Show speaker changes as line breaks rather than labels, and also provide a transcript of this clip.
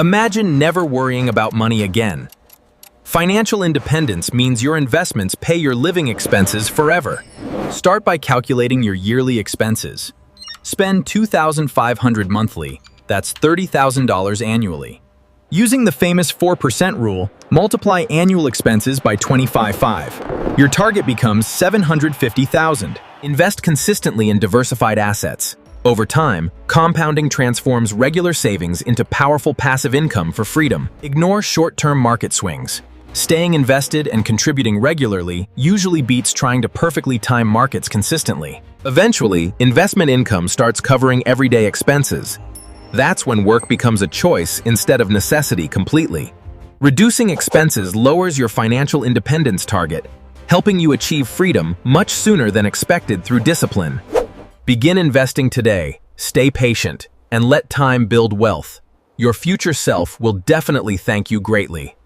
Imagine never worrying about money again. Financial independence means your investments pay your living expenses forever. Start by calculating your yearly expenses. Spend $2,500 monthly, that's $30,000 annually. Using the famous 4% rule, multiply annual expenses by 25.5. Your target becomes $750,000. Invest consistently in diversified assets. Over time, compounding transforms regular savings into powerful passive income for freedom. Ignore short-term market swings. Staying invested and contributing regularly usually beats trying to perfectly time markets consistently. Eventually, investment income starts covering everyday expenses. That's when work becomes a choice instead of necessity completely. Reducing expenses lowers your financial independence target, helping you achieve freedom much sooner than expected through discipline. Begin investing today, stay patient, and let time build wealth. Your future self will definitely thank you greatly.